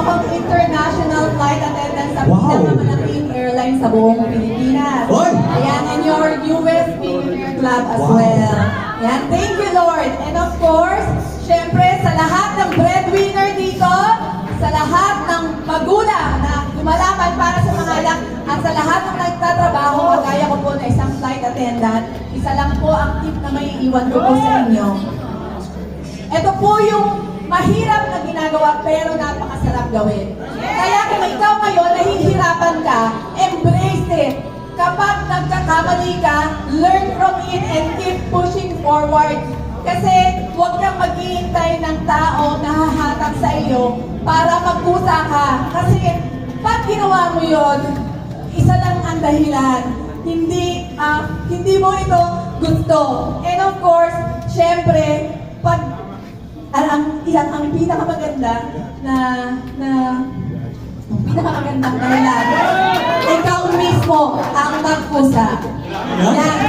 akong international flight attendant sa Wow. pinakamalaking airline sa buong Pilipinas. Oy! Ayan, and your newest Millionaire Club as Wow. well. Ayan, thank you Lord. And of course, syempre sa lahat ng breadwinner dito, sa lahat ng magulang na lumalaban para sa mga anak, at sa lahat ng nagtatrabaho, kagaya ko po na isang flight attendant, isa lang po ang tip na may iwan ko po sa inyo. Ito po yung mahirap na ginagawa pero napakasarap gawin. Kaya kung ikaw ngayon nahihirapan ka, embrace it. Kapag nagkakamali ka, learn from it and keep pushing forward. Kasi huwag kang maghihintay ng tao na hahatag sa iyo para magkusa ka. Kasi pag ginawa mo yon, isa lang ang dahilan. Hindi mo ito gusto. And of course, syempre, pag ang pinakamaganda pinakamakagandang dahilan, ikaw mismo ang magkusa. Yan.